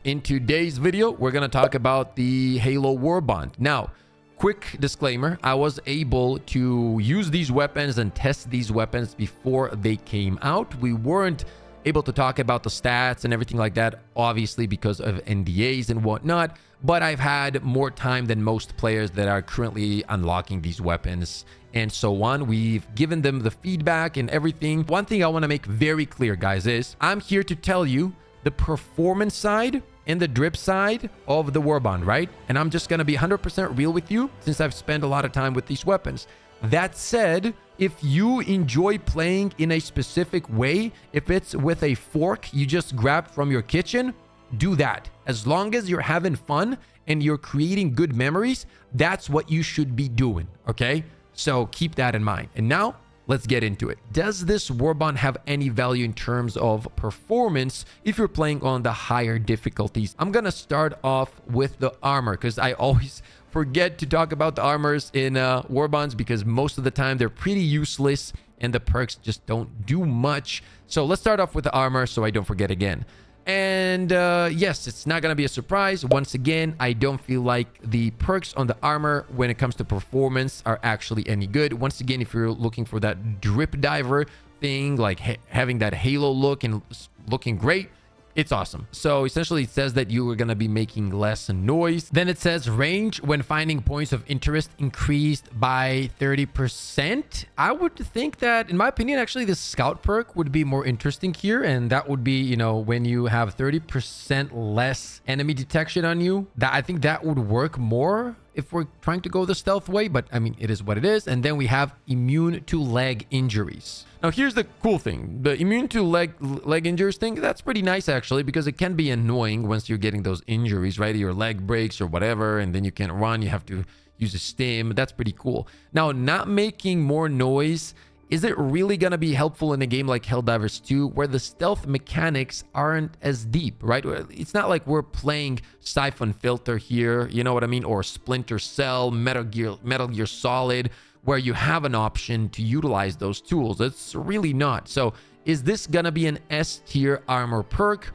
In today's video, we're going to talk about the Halo WARBOND. Now, quick disclaimer, I was able to use these weapons and test these weapons before they came out. We weren't able to talk about the stats and everything like that, obviously because of NDAs and whatnot, but I've had more time than most players that are currently unlocking these weapons and so on. We've given them the feedback and everything. One thing I want to make very clear, guys, is I'm here to tell you the performance side and the drip side of the WARBOND, right? And I'm just going to be 100% real with you since I've spent a lot of time with these weapons. That said, if you enjoy playing in a specific way, if it's with a fork you just grabbed from your kitchen, do that. As long as you're having fun and you're creating good memories, that's what you should be doing, okay? So keep that in mind. And now, let's get into it. Does this WARBOND have any value in terms of performance if you're playing on the higher difficulties? I'm gonna start off with the armor because I always forget to talk about the armors in WARBONDs because most of the time they're pretty useless and the perks just don't do much. So let's start off with the armor so I don't forget again. And yes, it's not going to be a surprise. Once again, I don't feel like the perks on the armor when it comes to performance are actually any good. Once again, if you're looking for that drip diver thing, like having that Halo look and looking great, it's awesome. So essentially it says that you are going to be making less noise. Then it says range when finding points of interest increased by 30%. I would think that, in my opinion, actually the scout perk would be more interesting here. And that would be, you know, when you have 30% less enemy detection on you, that I think that would work more if we're trying to go the stealth way, but I mean, it is what it is. And then we have immune to leg injuries. Now, here's the cool thing. The immune to leg injuries thing, that's pretty nice, actually, because it can be annoying once you're getting those injuries, right? Your leg breaks or whatever, and then you can't run. You have to use a stim. That's pretty cool. Now, not making more noise, is it really going to be helpful in a game like Helldivers 2 where the stealth mechanics aren't as deep, right? It's not like we're playing Siphon Filter here, you know what I mean? Or Splinter Cell, Metal Gear Solid, where you have an option to utilize those tools. It's really not. So is this going to be an S tier armor perk?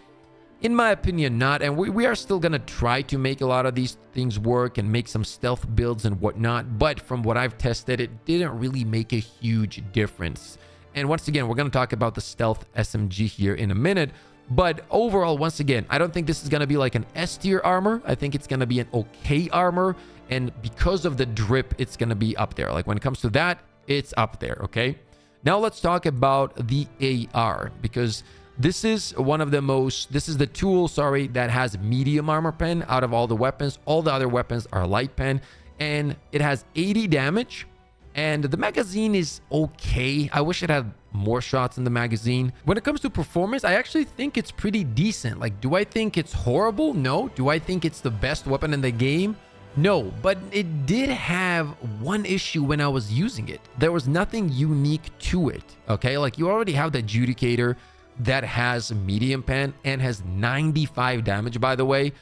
In my opinion, not. And we are still going to try to make a lot of these things work and make some stealth builds and whatnot. But from what I've tested, it didn't really make a huge difference. And once again, we're going to talk about the stealth SMG here in a minute. But overall, once again, I don't think this is going to be like an S tier armor. I think it's going to be an okay armor. And because of the drip, it's going to be up there. Like when it comes to that, it's up there, okay? Now let's talk about the AR, because this is the tool, that has medium armor pen out of all the weapons. All the other weapons are light pen, and it has 80 damage, and the magazine is okay. I wish it had more shots in the magazine. When it comes to performance, I actually think it's pretty decent. Like, do I think it's horrible? No. Do I think it's the best weapon in the game? No, but it did have one issue when I was using it. There was nothing unique to it, okay? Like, you already have the Adjudicator that has medium pen and has 95 damage, by the way.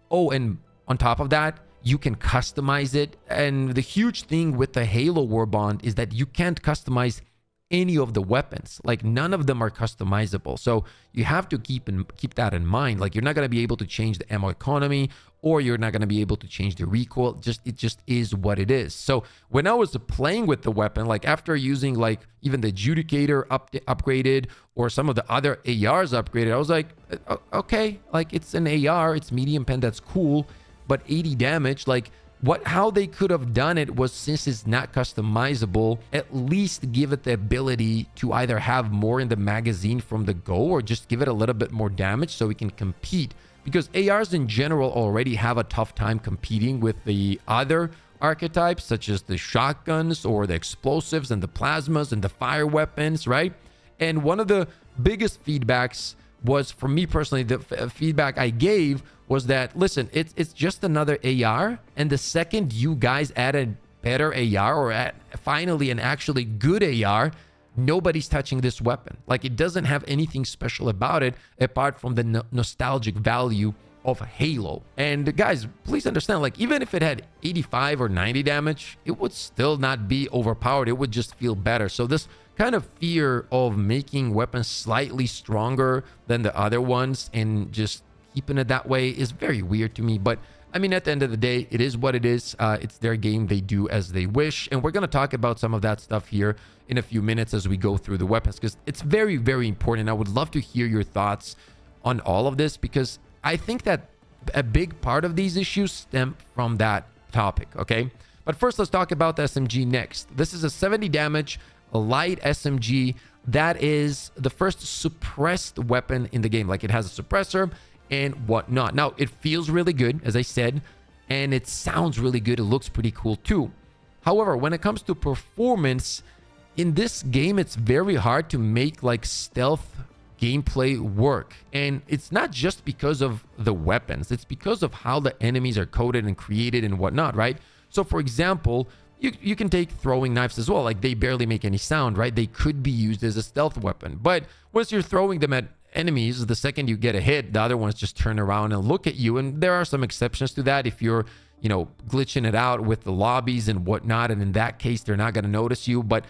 Oh, and on top of that, you can customize it. And the huge thing with the Halo WARBOND is that you can't customize any of the weapons. Like, none of them are customizable. So you have to keep that in mind. Like, you're not going to be able to change the ammo economy, or you're not going to be able to change the recoil. It just is what it is. So when I was playing with the weapon, like after using like even the Adjudicator upgraded or some of the other ARs upgraded, I was like, okay, like it's an AR, it's medium pen, that's cool, but 80 damage, like how they could have done it was, since it's not customizable, at least give it the ability to either have more in the magazine from the go, or just give it a little bit more damage so we can compete. Because ARs in general already have a tough time competing with the other archetypes, such as the shotguns or the explosives and the plasmas and the fire weapons, right? And one of the biggest feedbacks was, for me personally, the feedback I gave was that, listen, it's just another AR, and the second you guys add a better AR, or finally an actually good AR, nobody's touching this weapon. Like, it doesn't have anything special about it apart from the nostalgic value of Halo. And guys, please understand, like, even if it had 85 or 90 damage, it would still not be overpowered. It would just feel better. So this kind of fear of making weapons slightly stronger than the other ones and just keeping it that way is very weird to me. But I mean, at the end of the day, it is what it is. It's their game. They do as they wish. And we're going to talk about some of that stuff here in a few minutes as we go through the weapons, because it's very, very important. I would love to hear your thoughts on all of this, because I think that a big part of these issues stem from that topic, okay? But first, let's talk about the SMG next. This is a 70 damage light SMG that is the first suppressed weapon in the game. Like, it has a suppressor and whatnot. Now, it feels really good, as I said, and it sounds really good. It looks pretty cool too. However, when it comes to performance in this game, it's very hard to make like stealth gameplay work. And it's not just because of the weapons, it's because of how the enemies are coded and created and whatnot, right? So for example, you can take throwing knives as well. Like, they barely make any sound, right? They could be used as a stealth weapon, but once you're throwing them at enemies, the second you get a hit, the other ones just turn around and look at you. And there are some exceptions to that if you're, you know, glitching it out with the lobbies and whatnot, and in that case they're not going to notice you. But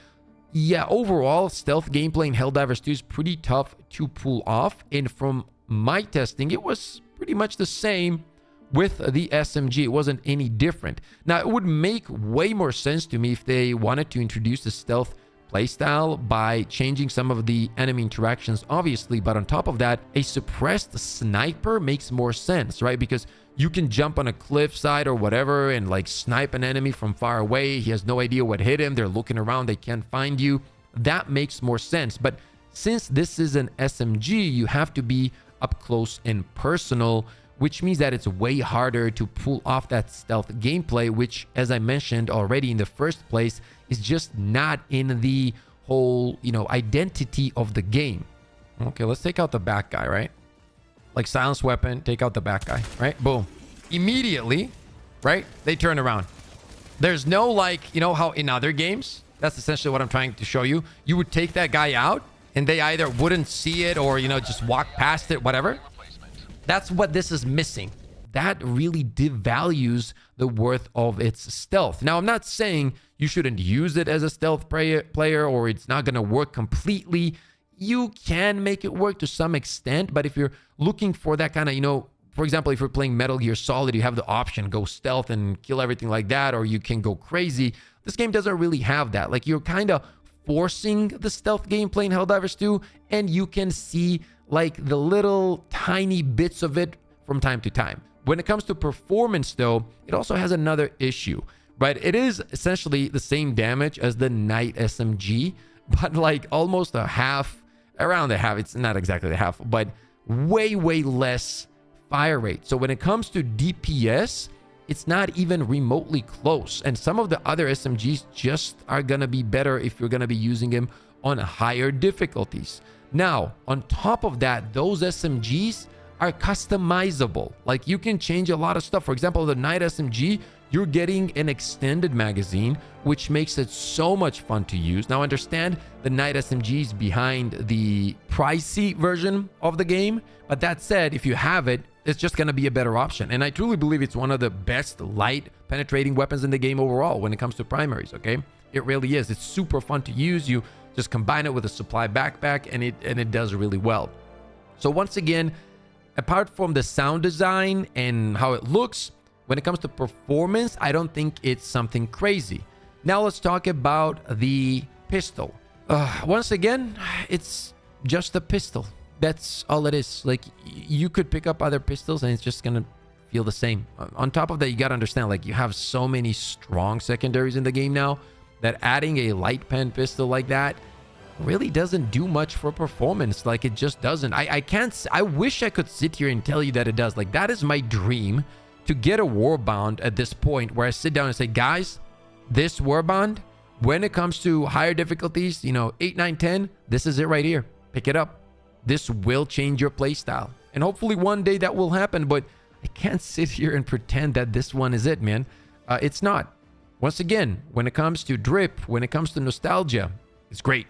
yeah, overall, stealth gameplay in Helldivers 2 is pretty tough to pull off, and from my testing, it was pretty much the same with the SMG. It wasn't any different. Now, it would make way more sense to me if they wanted to introduce the stealth playstyle by changing some of the enemy interactions, obviously, but on top of that, a suppressed sniper makes more sense, right? Because you can jump on a cliffside or whatever and like snipe an enemy from far away. He has no idea what hit him. They're looking around, they can't find you. That makes more sense. But since this is an SMG, you have to be up close and personal, which means that it's way harder to pull off that stealth gameplay, which, as I mentioned already in the first place, is just not in the whole, you know, identity of the game. Okay, let's take out the back guy, right? Like, silence weapon, take out the back guy, right? Boom. Immediately, right? They turn around. There's no, like, you know how in other games, that's essentially what I'm trying to show you. You would take that guy out and they either wouldn't see it or, you know, just walk past it, whatever. That's what this is missing. That really devalues the worth of its stealth. Now, I'm not saying you shouldn't use it as a stealth player or it's not going to work completely. You can make it work to some extent, but if you're looking for that kind of, you know, for example, if you're playing Metal Gear Solid, you have the option, go stealth and kill everything like that, or you can go crazy. This game doesn't really have that. Like, you're kind of forcing the stealth gameplay in Helldivers 2, and you can see like the little tiny bits of it from time to time. When it comes to performance though, it also has another issue, right? It is essentially the same damage as the Night SMG, but like almost a half, around a half. It's not exactly the half, but way, way less fire rate. So when it comes to DPS, it's not even remotely close. And some of the other SMGs just are gonna be better if you're gonna be using them on higher difficulties. Now, on top of that, those SMGs are customizable. Like, you can change a lot of stuff. For example, the Night SMG, you're getting an extended magazine, which makes it so much fun to use. Now, understand the Night SMG is behind the pricey version of the game. But that said, if you have it, it's just going to be a better option. And I truly believe it's one of the best light penetrating weapons in the game overall when it comes to primaries, okay? It really is. It's super fun to use. You just combine it with a supply backpack and it does really well. So once again, apart from the sound design and how it looks, when it comes to performance, I don't think it's something crazy. Now let's talk about the pistol. Once again, it's just a pistol. That's all it is. Like, you could pick up other pistols and it's just gonna feel the same. On top of that, you gotta understand, like, you have so many strong secondaries in the game now that adding a light pen pistol like that really doesn't do much for performance. Like, it just doesn't. I wish I could sit here and tell you that it does. Like, that is my dream, to get a Warbond at this point where I sit down and say, guys, this Warbond, when it comes to higher difficulties, you know, 8, 9, 10, this is it right here. Pick it up. This will change your playstyle. And hopefully one day that will happen, but I can't sit here and pretend that this one is it, man. It's not. Once again, when it comes to drip, when it comes to nostalgia, it's great.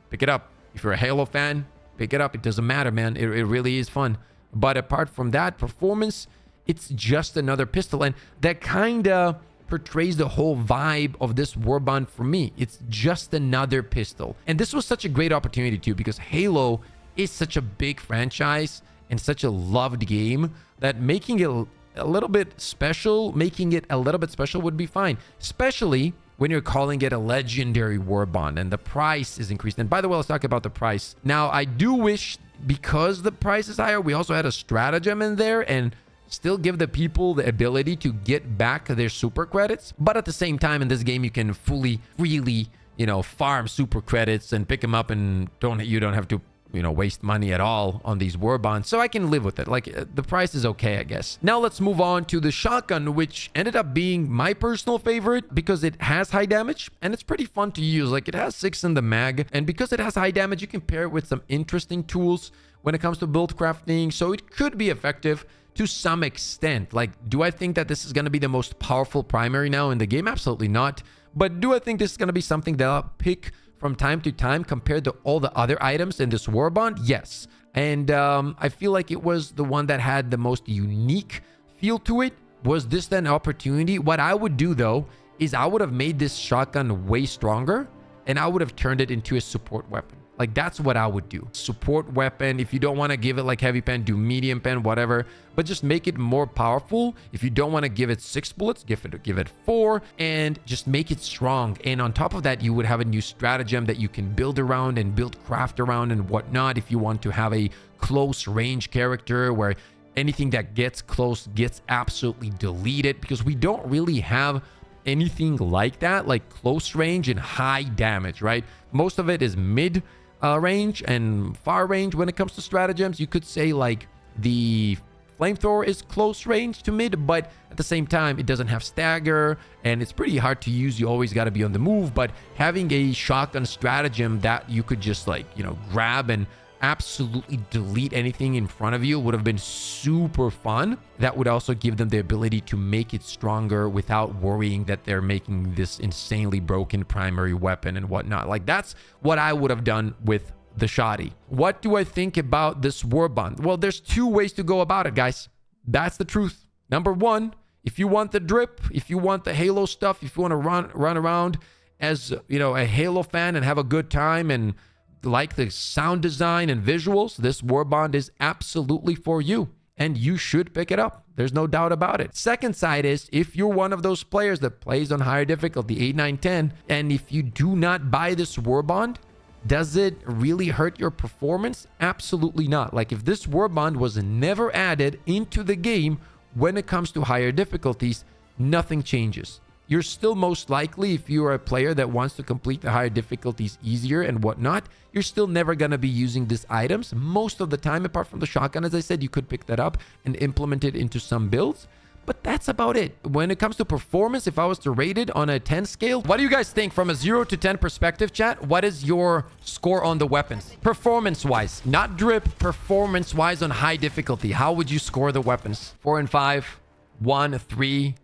Pick it up. If you're a Halo fan, pick it up. It doesn't matter, man. It really is fun. But apart from that, performance, it's just another pistol. And that kind of portrays the whole vibe of this Warbond for me. It's just another pistol. And this was such a great opportunity too, because Halo is such a big franchise and such a loved game that making it a little bit special would be fine, especially when you're calling it a legendary warbond and the price is increased. And by the way, let's talk about the price. Now, I do wish, because the price is higher, we also had a stratagem in there and still give the people the ability to get back their super credits. But at the same time, in this game, you can freely, you know, farm super credits and pick them up, and you don't have to, you know, waste money at all on these war bonds. So I can live with it. Like, the price is okay, I guess. Now let's move on to the shotgun, which ended up being my personal favorite because it has high damage and it's pretty fun to use. Like, it has 6 in the mag, and because it has high damage, you can pair it with some interesting tools when it comes to build crafting. So it could be effective to some extent. Like, do I think that this is going to be the most powerful primary now in the game? Absolutely not. But do I think this is going to be something that I'll pick from time to time compared to all the other items in this warbond? Yes. And I feel like it was the one that had the most unique feel to it. Was this then an opportunity? What I would do, though, is I would have made this shotgun way stronger, and I would have turned it into a support weapon. Like, that's what I would do. Support weapon. If you don't want to give it like heavy pen, do medium pen, whatever. But just make it more powerful. If you don't want to give it 6 bullets, give it 4, and just make it strong. And on top of that, you would have a new stratagem that you can build around and build craft around and whatnot. If you want to have a close range character where anything that gets close gets absolutely deleted, because we don't really have anything like that, like close range and high damage, right? Most of it is mid range and far range. When it comes to stratagems, you could say like the flamethrower is close range to mid, but at the same time, it doesn't have stagger and it's pretty hard to use. You always got to be on the move. But having a shotgun stratagem that you could just, like, you know, grab and absolutely delete anything in front of you would have been super fun. That would also give them the ability to make it stronger without worrying that they're making this insanely broken primary weapon and whatnot. Like, that's what I would have done with the shoddy. What do I think about this warbond? Well, there's 2 ways to go about it, guys. That's the truth. Number 1, if you want the drip, if you want the Halo stuff, if you want to run around as, you know, a Halo fan and have a good time and like the sound design and visuals, this warbond is absolutely for you, and you should pick it up. There's no doubt about it. Second side is, if you're one of those players that plays on higher difficulty, 8, 9, 10, and if you do not buy this warbond, does it really hurt your performance? Absolutely not. Like, if this warbond was never added into the game when it comes to higher difficulties, nothing changes. You're still most likely, if you're a player that wants to complete the higher difficulties easier and whatnot, you're still never going to be using these items most of the time. Apart from the shotgun, as I said, you could pick that up and implement it into some builds. But that's about it. When it comes to performance, if I was to rate it on a 10 scale, what do you guys think from a 0 to 10 perspective, chat? What is your score on the weapons? Performance-wise, not drip, performance-wise on high difficulty. How would you score the weapons? 4 and 5, 1, 3.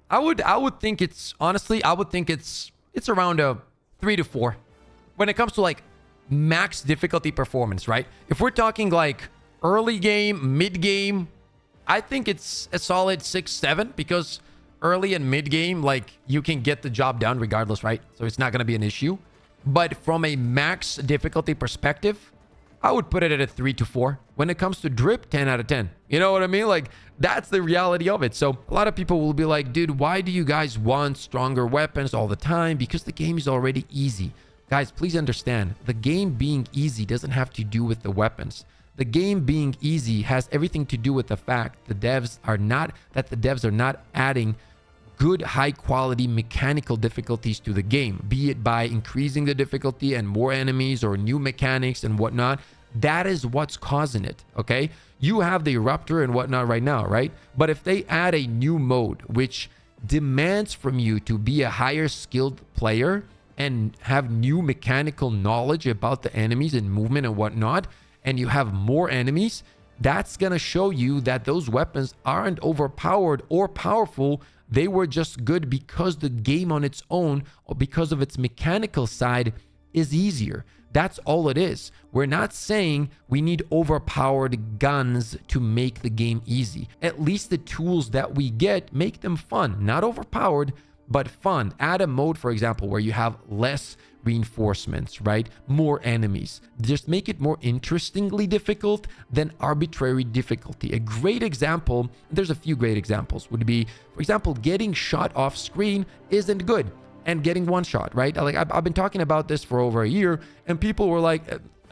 I would think it's, honestly, I would think it's around a 3 to 4. When it comes to like max difficulty performance, right? If we're talking like early game, mid game, I think it's a solid 6, 7, because early and mid game, like, you can get the job done regardless, right? So it's not going to be an issue. But from a max difficulty perspective, I would put it at a 3 to 4. When it comes to drip, 10 out of 10. You know what I mean? Like, that's the reality of it. So a lot of people will be like, dude, why do you guys want stronger weapons all the time? Because the game is already easy. Guys, please understand, the game being easy doesn't have to do with the weapons. The game being easy has everything to do with the fact the devs are not adding good high quality mechanical difficulties to the game, be it by increasing the difficulty and more enemies or new mechanics and whatnot. That is what's causing it. Okay, you have the eruptor and whatnot right now, right? But if they add a new mode which demands from you to be a higher skilled player and have new mechanical knowledge about the enemies and movement and whatnot, and you have more enemies, that's gonna show you that those weapons aren't overpowered or powerful. They were just good because the game on its own, or because of its mechanical side, is easier. That's all it is. We're not saying we need overpowered guns to make the game easy. At least the tools that we get make them fun. Not overpowered, but fun. Add a mode, for example, where you have less reinforcements, right? More enemies. Just make it more interestingly difficult than arbitrary difficulty. A great example, there's a few great examples, would be, for example, getting shot off screen isn't good, and getting one shot, right? Like I've been talking about this for over a year, and people were like,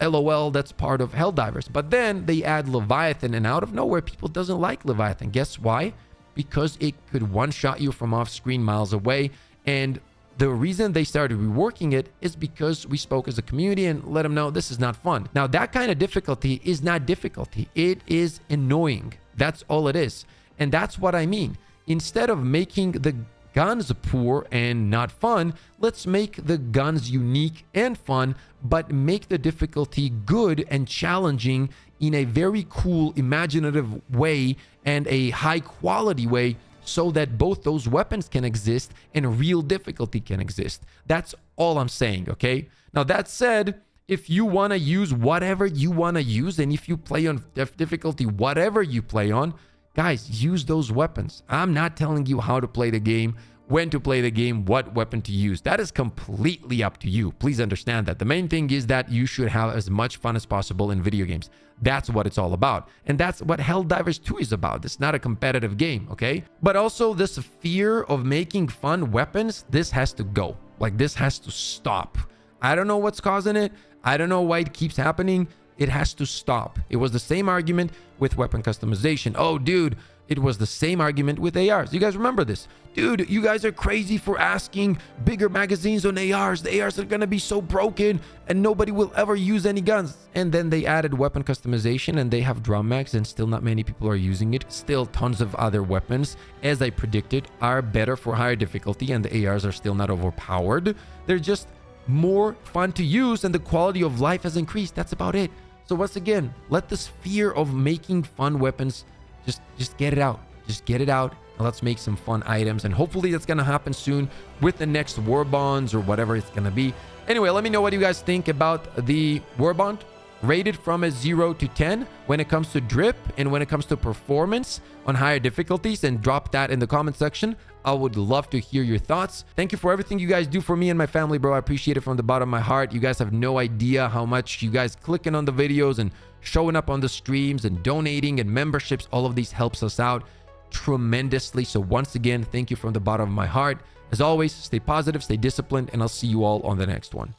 LOL, that's part of Helldivers. But then they add Leviathan, and out of nowhere, people doesn't like Leviathan. Guess why? Because it could one-shot you from off-screen miles away. And the reason they started reworking it is because we spoke as a community and let them know this is not fun. Now, that kind of difficulty is not difficulty. It is annoying. That's all it is. And that's what I mean. Instead of making the guns poor and not fun, let's make the guns unique and fun, but make the difficulty good and challenging in a very cool, imaginative way and a high quality way, so that both those weapons can exist and real difficulty can exist. That's all I'm saying, okay? Now, that said, if you want to use whatever you want to use, and if you play on difficulty whatever you play on, guys, use those weapons. I'm not telling you how to play the game, when to play the game, what weapon to use. That is completely up to you. Please understand that. The main thing is that you should have as much fun as possible in video games. That's what it's all about. And that's what Helldivers 2 is about. It's not a competitive game, okay? But also this fear of making fun weapons, this has to go. Like, this has to stop. I don't know what's causing it. I don't know why it keeps happening. It has to stop. It was the same argument with weapon customization. Oh, dude, it was the same argument with ARs. You guys remember this? Dude, you guys are crazy for asking bigger magazines on ARs. The ARs are gonna be so broken and nobody will ever use any guns. And then they added weapon customization and they have drum mags and still not many people are using it. Still tons of other weapons, as I predicted, are better for higher difficulty, and the ARs are still not overpowered. They're just more fun to use and the quality of life has increased. That's about it. So once again, let this fear of making fun weapons, just get it out. Just get it out. And let's make some fun items. And hopefully that's going to happen soon with the next Warbonds or whatever it's going to be. Anyway, let me know what you guys think about the Warbond. Rated from a 0 to 10 when it comes to drip and when it comes to performance on higher difficulties, and drop that in the comment section. I would love to hear your thoughts. Thank you for everything you guys do for me and my family, bro. I appreciate it from the bottom of my heart. You guys have no idea how much you guys clicking on the videos and showing up on the streams and donating and memberships. All of these helps us out tremendously. So once again, thank you from the bottom of my heart. As always, stay positive, stay disciplined, and I'll see you all on the next one.